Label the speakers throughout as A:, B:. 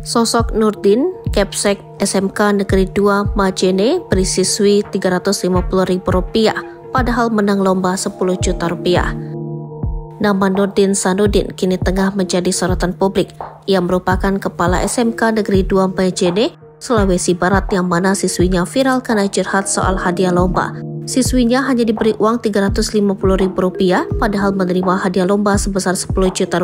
A: Sosok Nurdin, Kepsek SMK Negeri 2 Majene beri siswi Rp350.000 padahal menang lomba Rp10 juta. Nama Nurdin Sanudin kini tengah menjadi sorotan publik. Ia merupakan kepala SMK Negeri 2 Majene, Sulawesi Barat yang mana siswinya viral karena curhat soal hadiah lomba. Siswinya hanya diberi uang Rp350.000 padahal menerima hadiah lomba sebesar Rp10 juta.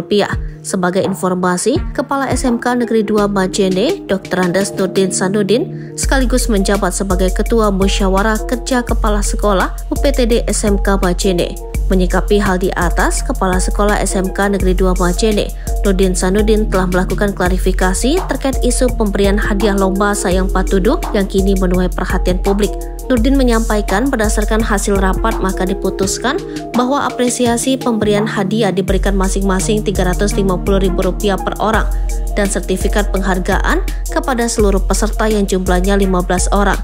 A: Sebagai informasi, Kepala SMK Negeri 2 Majene, Dr. Andes Nurdin Sanudin, sekaligus menjabat sebagai Ketua Musyawarah Kerja Kepala Sekolah UPTD SMK Majene. Menyikapi hal di atas, Kepala Sekolah SMK Negeri 2 Majene, Nurdin Sanudin telah melakukan klarifikasi terkait isu pemberian hadiah lomba Sayang Patuduh yang kini menuai perhatian publik. Nurdin menyampaikan berdasarkan hasil rapat maka diputuskan bahwa apresiasi pemberian hadiah diberikan masing-masing Rp350.000 per orang dan sertifikat penghargaan kepada seluruh peserta yang jumlahnya 15 orang.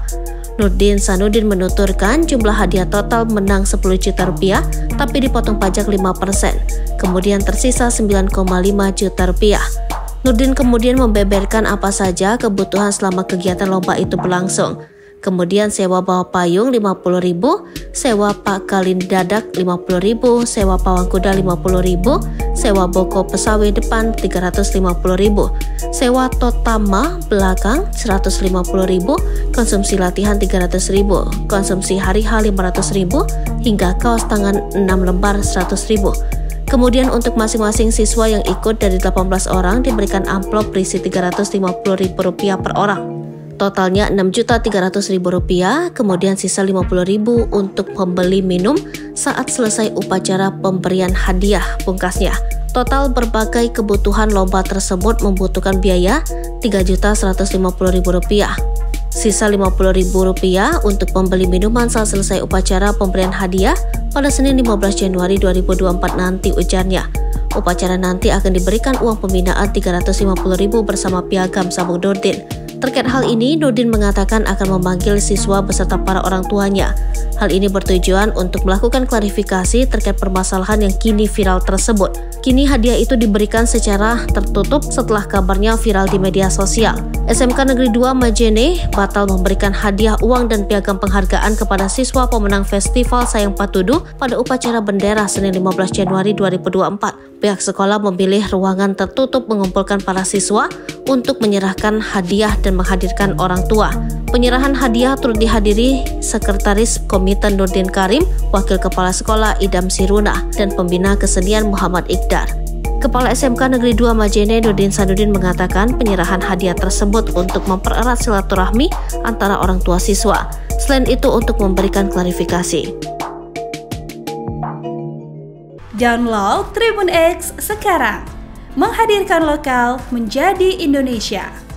A: Nurdin Sanudin menuturkan jumlah hadiah total menang Rp10 juta tapi dipotong pajak 5%, kemudian tersisa Rp9,5 juta. Nurdin kemudian membeberkan apa saja kebutuhan selama kegiatan lomba itu berlangsung. Kemudian sewa bawa payung Rp50.000, sewa pakalin dadak Rp50.000, sewa pawang kuda Rp50.000, sewa boko pesawe depan Rp350.000, sewa totama belakang Rp150.000, konsumsi latihan Rp300.000, konsumsi hari Rp500.000, hingga kaos tangan 6 lembar Rp100.000. Kemudian untuk masing-masing siswa yang ikut dari 18 orang diberikan amplop berisi Rp350.000 per orang. Totalnya Rp6.300.000, kemudian sisa Rp50.000 untuk membeli minum saat selesai upacara pemberian hadiah, pungkasnya. Total berbagai kebutuhan lomba tersebut membutuhkan biaya Rp3.150.000. Sisa Rp50.000 untuk membeli minuman saat selesai upacara pemberian hadiah pada Senin 15 Januari 2024 nanti, ujarnya. Upacara nanti akan diberikan uang pembinaan Rp350.000 bersama piagam sabuk Nurdin. Terkait hal ini, Nurdin mengatakan akan memanggil siswa beserta para orang tuanya. Hal ini bertujuan untuk melakukan klarifikasi terkait permasalahan yang kini viral tersebut. Kini hadiah itu diberikan secara tertutup setelah kabarnya viral di media sosial. SMK Negeri 2 Majene batal memberikan hadiah uang dan piagam penghargaan kepada siswa pemenang Festival Sayang Patuduh pada upacara bendera Senin 15 Januari 2024. Pihak sekolah memilih ruangan tertutup mengumpulkan para siswa untuk menyerahkan hadiah dan menghadirkan orang tua. Penyerahan hadiah turut dihadiri Sekretaris Komite Nurdin Karim, Wakil Kepala Sekolah Idam Siruna, dan Pembina Kesenian Muhammad Iqdar. Kepala SMK Negeri 2 Majene Nurdin Sanudin mengatakan penyerahan hadiah tersebut untuk mempererat silaturahmi antara orang tua siswa. Selain itu untuk memberikan klarifikasi.
B: Download Tribun X sekarang, menghadirkan lokal menjadi Indonesia.